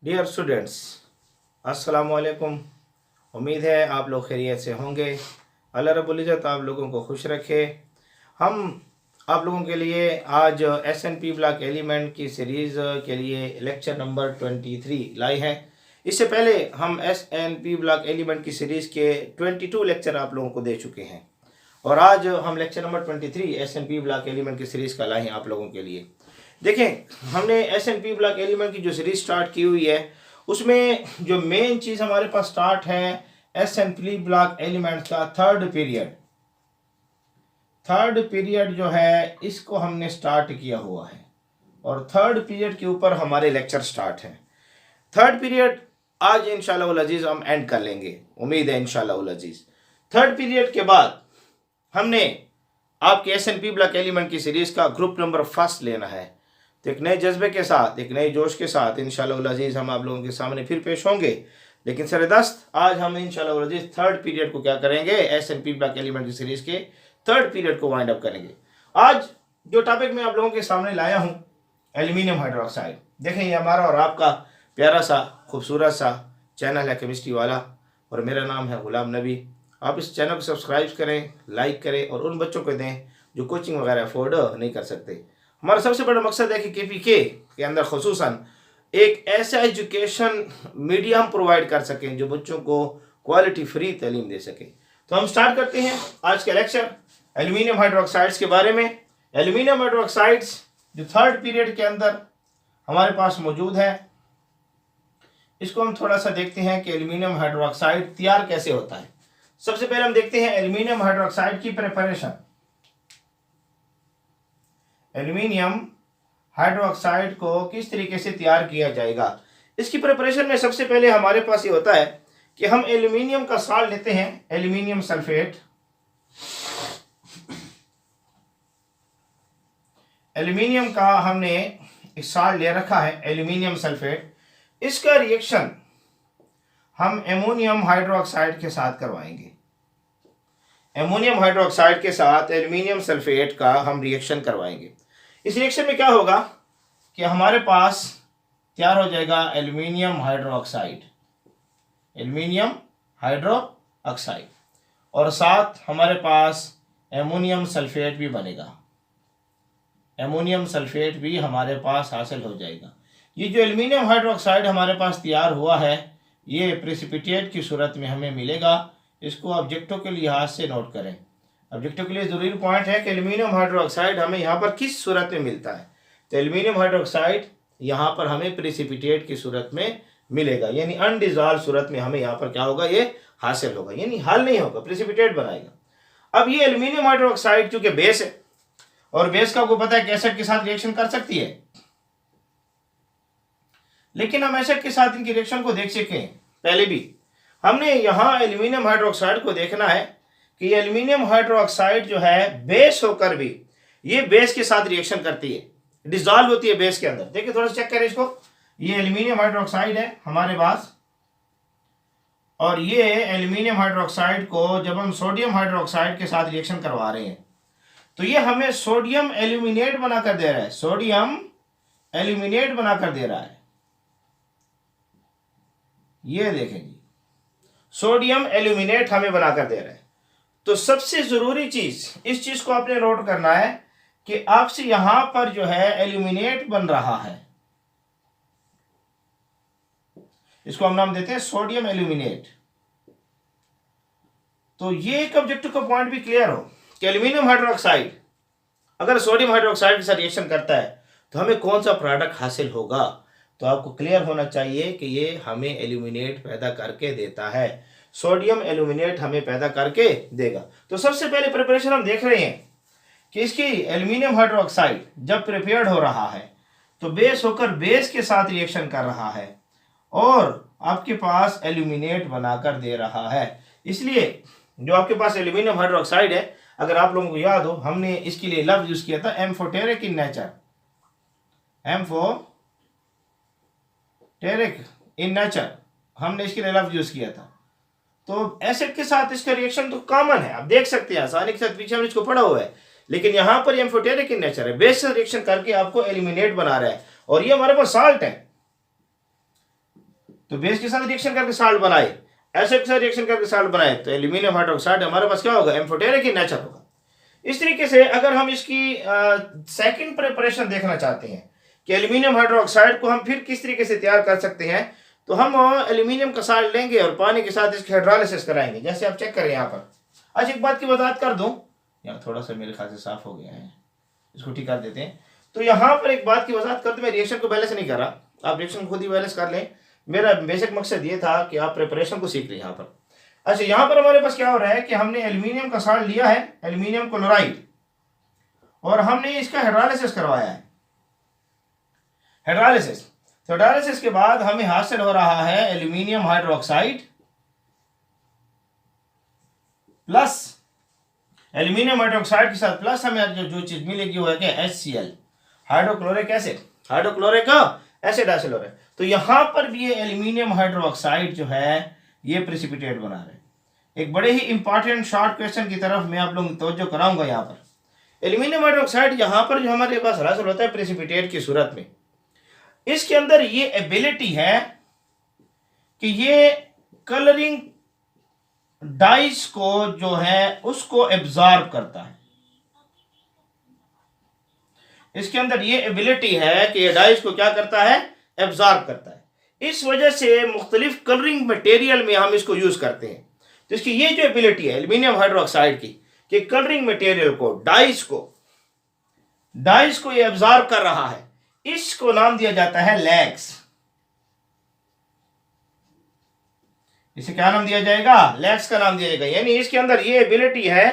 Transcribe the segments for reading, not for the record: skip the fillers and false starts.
Dear students, अस्सलाम वालेकुम। उम्मीद है आप लोग खैरियत से होंगे। अल्लाह रब्बुल इज़्ज़त आप लोगों को खुश रखे। हम आप लोगों के लिए आज एसएनपी ब्लॉक एलिमेंट की सीरीज़ के लिए लेक्चर नंबर 23 लाए हैं। इससे पहले हम एसएनपी ब्लॉक एलिमेंट की सीरीज़ के 22 लेक्चर आप लोगों को दे चुके हैं और आज हम lecture number 23 S&P block element की सीरीज़ का लाए हैं आप लोगों के लिए। देखें, हमने एसएनपी ब्लॉक एलिमेंट की जो सीरीज स्टार्ट की हुई है उसमें जो मेन चीज़ हमारे पास स्टार्ट है एसएनपी ब्लॉक एलिमेंट का थर्ड पीरियड जो है इसको हमने स्टार्ट किया हुआ है और थर्ड पीरियड के ऊपर हमारे लेक्चर स्टार्ट हैं। थर्ड पीरियड आज इंशाल्लाह अजीज़ हम एंड कर लेंगे, उम्मीद है इंशाल्लाह अजीज़। थर्ड पीरियड के बाद हमने आपके एसएनपी ब्लॉक एलिमेंट की सीरीज का ग्रुप नंबर फर्स्ट लेना है। तो एक नए जज्बे के साथ, एक नए जोश के साथ इंशाल्लाह अजीज़ हम आप लोगों के सामने फिर पेश होंगे। लेकिन सरदस्त आज हम इंशाल्लाह अजीज़ थर्ड पीरियड को क्या करेंगे, एसएनपी ब्लॉक एलिमेंट की सीरीज के थर्ड पीरियड को वाइंड अप करेंगे। आज जो टॉपिक मैं आप लोगों के सामने लाया हूँ एल्यूमिनियम हाइड्रोक्साइड। देखें, ये हमारा और आपका प्यारा सा खूबसूरत सा चैनल है केमिस्ट्री वाला और मेरा नाम है गुलाम नबी। आप इस चैनल को सब्सक्राइब करें, लाइक करें और उन बच्चों को दें जो कोचिंग वगैरह अफोर्ड नहीं कर सकते। हमारा सबसे बड़ा मकसद है कि केपीके के अंदर खुसूसन एक ऐसा एजुकेशन मीडियम प्रोवाइड कर सकें जो बच्चों को क्वालिटी फ्री तालीम दे सके। तो हम स्टार्ट करते हैं आज का लेक्चर एल्यूमिनियम हाइड्रोक्साइड्स के बारे में। एल्यूमिनियम हाइड्रोक्साइड्स जो थर्ड पीरियड के अंदर हमारे पास मौजूद है, इसको हम थोड़ा सा देखते हैं कि एल्यूमिनियम हाइड्रोक्साइड तैयार कैसे होता है। सबसे पहले हम देखते हैं एल्यूमिनियम हाइड्रोक्साइड की प्रिपरेशन। एल्यूमिनियम हाइड्रोक्साइड को किस तरीके से तैयार किया जाएगा। इसकी प्रिपरेशन में सबसे पहले हमारे पास ये होता है कि हम एल्यूमिनियम का साल्ट लेते हैं, एल्यूमिनियम सल्फेट। एल्यूमिनियम का हमने एक साल्ट ले रखा है, एल्यूमिनियम सल्फेट। इसका रिएक्शन हम एमोनियम हाइड्रोक्साइड के साथ करवाएंगे। एमोनियम हाइड्रोक्साइड के साथ एल्यूमिनियम सल्फेट का हम रिएक्शन करवाएंगे। इस रिएक्शन में क्या होगा कि हमारे पास तैयार हो जाएगा एल्यूमिनियम हाइड्रोक्साइड, एल्यूमिनियम हाइड्रोक्साइड, और साथ हमारे पास एमोनियम सल्फेट भी बनेगा। एमोनियम सल्फेट भी हमारे पास हासिल हो जाएगा। ये जो एल्यूमिनियम हाइड्रोक्साइड हमारे पास तैयार हुआ है ये प्रेसिपिटेट की सूरत में हमें मिलेगा। इसको ऑब्जेक्टों के लिहाज से नोट करें। ऑब्जेक्टों के लिए ज़रूरी पॉइंट है कि एल्यूमिनियम हाइड्रोक्साइड हमें यहाँ पर किस सूरत में मिलता है। तो एल्यूमिनियम हाइड्रोक्साइड यहाँ पर हमें प्रेसिपिटेट की सूरत में मिलेगा, यानी अनडिजॉल्व सूरत में हमें यहाँ पर क्या होगा, ये हासिल होगा, यानी हल नहीं होगा, प्रेसिपिटेट बनाएगा। अब ये एल्यूमिनियम हाइड्रोक्साइड चूंकि बेस है और बेस का आपको पता है कि एसिड के साथ रिएक्शन कर सकती है, लेकिन हम एसिड के साथ इनकी रिएक्शन को देख सकें पहले भी हमने यहाँ एल्यूमिनियम हाइड्रोक्साइड को देखना है कि एल्यूमिनियम हाइड्रोक्साइड जो है बेस होकर भी ये बेस के साथ रिएक्शन करती है, डिसॉल्व होती है बेस के अंदर। देखिए थोड़ा सा चेक करें इसको। ये एल्यूमिनियम हाइड्रोक्साइड है हमारे पास और ये एल्यूमिनियम हाइड्रोक्साइड को जब हम सोडियम हाइड्रोक्साइड के साथ रिएक्शन करवा रहे हैं तो ये हमें सोडियम एल्यूमिनेट बनाकर दे रहा है, सोडियम एल्यूमिनेट बनाकर दे रहा है। ये देखें जी, सोडियम एल्यूमिनेट हमें बनाकर दे रहा है। तो सबसे जरूरी चीज, इस चीज को आपने नोट करना है कि आपसे यहां पर जो है एल्यूमिनेट बन रहा है, इसको हम नाम देते हैं सोडियम एल्यूमिनेट। तो ये एक ऑब्जेक्टिव का पॉइंट भी क्लियर हो कि एल्यूमिनियम हाइड्रोक्साइड अगर सोडियम हाइड्रोक्साइड के साथ रिएक्शन करता है तो हमें कौन सा प्रोडक्ट हासिल होगा। तो आपको क्लियर होना चाहिए कि ये हमें एल्यूमिनेट पैदा करके देता है, सोडियम एल्यूमिनेट हमें पैदा करके देगा। तो सबसे पहले प्रिपरेशन हम देख रहे हैं कि इसकी एल्यूमिनियम हाइड्रोक्साइड जब प्रिपेयर्ड हो रहा है तो बेस होकर बेस के साथ रिएक्शन कर रहा है और आपके पास एल्यूमिनेट बनाकर दे रहा है। इसलिए जो आपके पास एल्यूमिनियम हाइड्रोक्साइड है, अगर आप लोगों को याद हो हमने इसके लिए लफ्ज यूज किया था amphoteric in nature, amphoteric in nature हमने इसके लिए लफ्ज यूज किया था। तो एसिड के साथ इसका रिएक्शन तो कॉमन है, आप देख सकते हैं आसानी के साथ, पीछे हमने इसको पढ़ा हुआ है, लेकिन यहां पर एम्फोटेरिक इन नेचर है, बेस से रिएक्शन करके आपको एलिमिनेट बना रहा है और ये हमारे पास साल्ट है। तो बेस के साथ रिएक्शन करके साल्ट बनाए, एसिड के साथ रिएक्शन करके साल्ट बनाए, तो एल्यूमिनियम हाइड्रोक्साइड हमारे पास क्या होगा, एम्फोटेरिक इन नेचर होगा। इस तरीके से अगर हम इसकी सेकंड प्रिपरेशन देखना चाहते हैं कि एल्यूमिनियम हाइड्रोक्साइड को हम फिर किस तरीके से तैयार कर सकते हैं, तो हम एल्यूमिनियम का साल्ट लेंगे और पानी के साथ इसकी हाइड्रोलिसिस कराएंगे, जैसे आप चेक करें यहाँ पर। अच्छा, एक बात की वजाहत कर दूं, यहाँ थोड़ा सा मेरे ख्याल से साफ हो गया है, इसको ठीक कर देते हैं। तो यहाँ पर एक बात की वजाहत कर दूं, मैं रिएक्शन को बैलेंस नहीं कर रहा, आप रिएक्शन खुद ही बैलेंस कर लें। मेरा बेसिक मकसद ये था कि आप प्रिपरेशन को सीख लें यहाँ पर। अच्छा, यहाँ पर हमारे पास क्या हो रहा है कि हमने एल्यूमिनियम का साल्ट लिया है, एल्यूमिनियम क्लोराइड, और हमने इसका हाइड्रोलिसिस करवाया है, हाइड्रोलिसिस। तो हाइड्रोलिसिस के बाद हमें हासिल हो रहा है aluminium hydroxide plus aluminium hydroxide के साथ प्लस हमें जो चीज मिलेगी वो है क्या, HCl, hydrochloric acid, hydrochloric acid हासिल हो रहा है। तो यहां पर भी ये एल्यूमिनियम हाइड्रोक्साइड जो है ये प्रेसिपिटेट बना रहे हैं। एक बड़े ही इंपॉर्टेंट शॉर्ट क्वेश्चन की तरफ मैं आप लोगों को तवज्जो कराऊंगा। यहाँ पर एल्यूमिनियम हाइड्रोक्साइड यहाँ पर जो हमारे पास हासिल होता है प्रेसिपिटेट की सूरत में, इसके अंदर ये एबिलिटी है कि ये कलरिंग डाइस को जो है उसको एब्जॉर्ब करता है। इसके अंदर ये एबिलिटी है कि ये डाइस को क्या करता है, एब्जॉर्ब करता है। इस वजह से मुख्तलिफ कलरिंग मटेरियल में हम इसको यूज करते हैं। तो इसकी ये जो एबिलिटी है एल्यूमिनियम हाइड्रोक्साइड की, कि कलरिंग मटेरियल को, डाइस को ये एब्जॉर्ब कर रहा है, इसको नाम दिया जाता है लैक्स। इसे क्या नाम दिया जाएगा, लैक्स का नाम दिया जाएगा। यानी इसके अंदर ये एबिलिटी है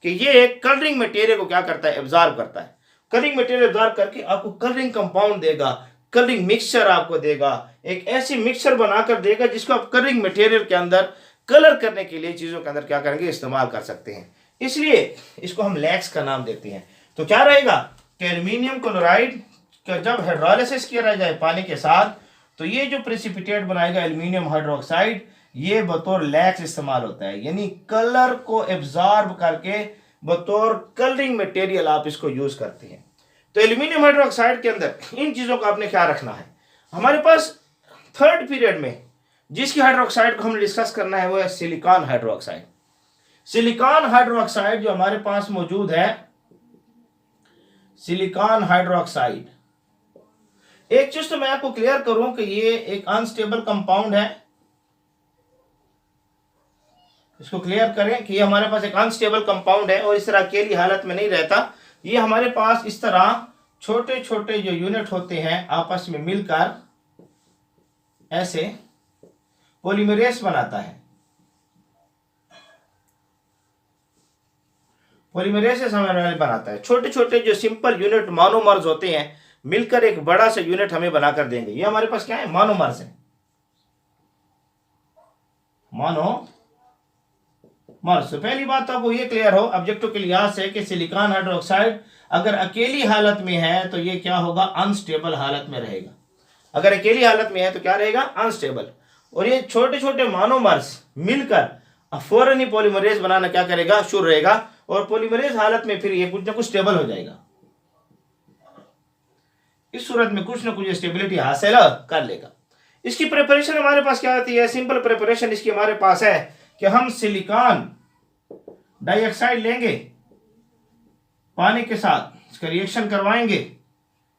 कि ये कलरिंग मटेरियल को क्या करता है, एब्जॉर्ब करता है। कलरिंग मटेरियल एब्जॉर्ब करके आपको कलरिंग कंपाउंड देगा, कलरिंग मिक्सचर आपको देगा, एक ऐसी मिक्सचर बनाकर देगा जिसको आप कलरिंग मटेरियल के अंदर कलर करने के लिए चीजों के अंदर क्या करेंगे, इस्तेमाल कर सकते हैं। इसलिए इसको हम लैक्स का नाम देते हैं। तो क्या रहेगा कि एल्यूमिनियम क्लोराइड का जब हाइड्रोलिसिस किया जाए पानी के साथ, तो ये जो प्रेसिपिटेट बनाएगा एल्यूमिनियम हाइड्रोक्साइड, ये बतौर लैक्स इस्तेमाल होता है। यानी कलर को एब्जॉर्ब करके बतौर कलरिंग मटेरियल आप इसको यूज करते हैं। तो एल्यूमिनियम हाइड्रोक्साइड के अंदर इन चीजों का आपने ख्याल रखना है। हमारे पास थर्ड पीरियड में जिसकी हाइड्रोक्साइड को हमने डिस्कस करना है वो है सिलिकॉन हाइड्रोक्साइड। सिलिकॉन हाइड्रोक्साइड जो हमारे पास मौजूद है, सिलिकॉन हाइड्रोक्साइड, एक चीज तो मैं आपको क्लियर करूं कि ये एक अनस्टेबल कंपाउंड है। इसको क्लियर करें कि ये हमारे पास एक अनस्टेबल कंपाउंड है और इस तरह अकेली हालत में नहीं रहता। ये हमारे पास इस तरह छोटे छोटे जो यूनिट होते हैं आपस में मिलकर ऐसे पॉलीमरेज बनाता है। पॉलीमरेज हमें बनाता है। छोटे छोटे जो सिंपल यूनिट मोनोमर्स होते हैं मिलकर एक बड़ा सा यूनिट हमें बनाकर देंगे। ये हमारे पास क्या है, मोनोमर्स है, मोनोमर्स। तो पहली बात तो आपको ये क्लियर हो ऑब्जेक्टिव के लिहाज से कि सिलिकॉन हाइड्रोक्साइड अगर अकेली हालत में है तो ये क्या होगा, अनस्टेबल हालत में रहेगा। अगर अकेली हालत में है तो क्या रहेगा, अनस्टेबल। और ये छोटे छोटे मोनोमर्स मिलकर फौरन ही पॉलीमरेज बनाना क्या करेगा, शुरू रहेगा, और पॉलीमरेज हालत में फिर ये कुछ ना कुछ स्टेबल हो जाएगा। इस सूरत में कुछ ना कुछ स्टेबिलिटी हासिल कर लेगा। इसकी प्रिपरेशन हमारे पास क्या होती है, सिंपल प्रिपरेशन इसकी हमारे पास है कि हम सिलिकॉन डाइऑक्साइड लेंगे, पानी के साथ इसका रिएक्शन करवाएंगे।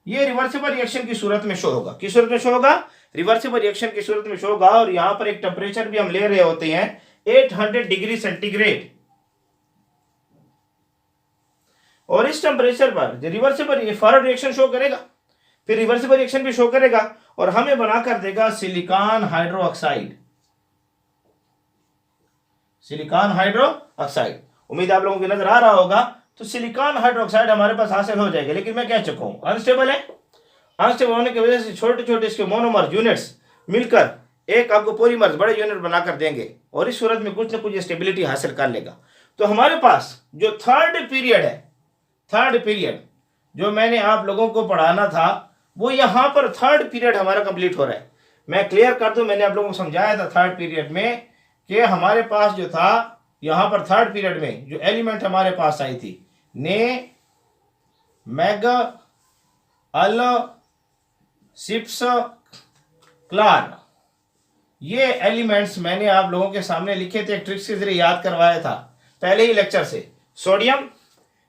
ये रिवर्सिबल रिएक्शन की सूरत में शो होगा। किस सूरत में शो होगा, रिवर्सिबल रिएक्शन की सूरत में शो होगा। और यहां पर एक टेम्परेचर भी हम ले रहे होते हैं 800 डिग्री सेंटीग्रेड, और इस टेम्परेचर पर जो रिवर्सिबल फॉरवर्ड रिएक्शन शो करेगा, फिर रिवर्सिबल रिएक्शन भी शो करेगा और हमें बनाकर देगा सिलिकॉन हाइड्रोक्साइड। सिलिकॉन हाइड्रोक्साइड, उम्मीद आप लोगों की नजर आ रहा होगा। तो सिलिकॉन हाइड्रोक्साइड हमारे पास हासिल हो जाएगा, लेकिन मैं कह चुका हूं अनस्टेबल है। अनस्टेबल होने की वजह से छोटे छोटे इसके मोनोमर यूनिट्स मिलकर एक आपको पॉलीमर्स बड़े यूनिट बनाकर देंगे और इस सूरत में कुछ ना कुछ स्टेबिलिटी हासिल कर लेगा। तो हमारे पास जो थर्ड पीरियड है, थर्ड पीरियड जो मैंने आप लोगों को पढ़ाना था, वो यहां पर थर्ड पीरियड हमारा कंप्लीट हो रहा है। मैं क्लियर कर दूं, मैंने आप लोगों को समझाया था थर्ड पीरियड में कि हमारे पास जो था यहां पर थर्ड पीरियड में जो एलिमेंट हमारे पास आई थी, ने, मैग, अल, सिप्स, क्लार, ये एलिमेंट्स मैंने आप लोगों के सामने लिखे थे, ट्रिक्स के जरिए याद करवाया था पहले ही लेक्चर से। Sodium,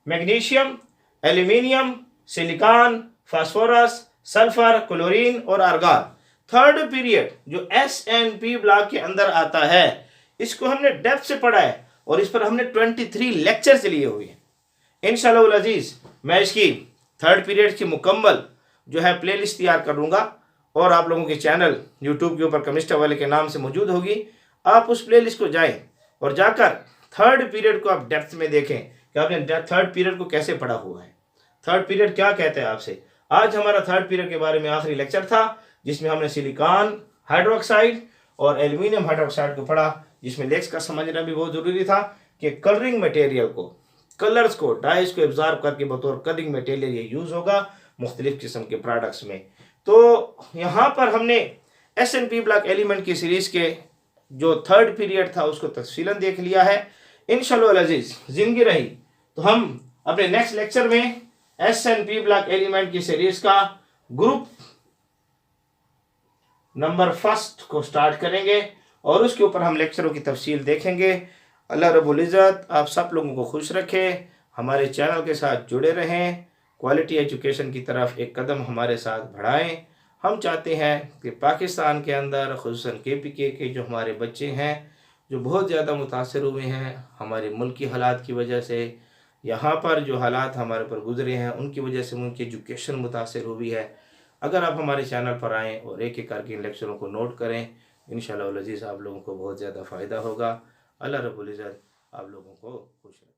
magnesium, aluminium, silicon, phosphorus, sulphur, chlorine और आर्गन। थर्ड पीरियड जो SNP ब्लॉक के अंदर आता है, इसको हमने डेप्थ से पढ़ा है और इस पर हमने 23 लेक्चर्स लिए हुए हैं। इंशाअल्लाह अजीज मैं इसकी थर्ड पीरियड की मुकम्मल जो है प्लेलिस्ट तैयार करूंगा और आप लोगों के चैनल यूट्यूब के ऊपर केमिस्ट्री वाले के नाम से मौजूद होगी। आप उस प्लेलिस्ट को जाएं और जाकर थर्ड पीरियड को आप डेप्थ में देखें कि आपने थर्ड पीरियड को कैसे पढ़ा हुआ है, थर्ड पीरियड क्या कहते हैं आपसे। आज हमारा थर्ड पीरियड के बारे में आखिरी लेक्चर था जिसमें हमने सिलिकॉन हाइड्रोक्साइड और एल्यूमिनियम हाइड्रोक्साइड को पढ़ा, जिसमें लेक्स का समझना भी बहुत जरूरी था कि कलरिंग मटेरियल को, कलर्स को, डाइस को एब्जॉर्ब करके बतौर कलरिंग मटेरियल ये यूज होगा मुख्तलिफ किस्म के प्रोडक्ट्स में। तो यहाँ पर हमने SNP ब्लॉक एलिमेंट की सीरीज के जो थर्ड पीरियड था उसको तफसीलन देख लिया है। इंशाअल्लाह अजीज जिंदगी रही तो हम अपने नेक्स्ट लेक्चर में SNP ब्लॉक एलिमेंट की सीरीज का ग्रुप नंबर 1 को स्टार्ट करेंगे और उसके ऊपर हम लेक्चरों की तफसील देखेंगे। अल्लाह रब्बुल इज़्ज़त आप सब लोगों को खुश रखे, हमारे चैनल के साथ जुड़े रहें, क्वालिटी एजुकेशन की तरफ एक कदम हमारे साथ बढ़ाएं। हम चाहते हैं कि पाकिस्तान के अंदर खुसूसन KPK के जो हमारे बच्चे हैं जो बहुत ज़्यादा मुतासर हुए हैं हमारे मुल्क की हालात की वजह से, यहाँ पर जो हालात हमारे पर गुजरे हैं उनकी वजह से उनकी एजुकेशन मुतासर हुई है। अगर आप हमारे चैनल पर आएँ और एक एक करके इन लेक्चरों को नोट करें, इंशाअल्लाह अज़ीज़ आप लोगों को बहुत ज़्यादा फ़ायदा होगा। अल्लाह रब्बुल इज़्ज़त आप लोगों को खुश रखें।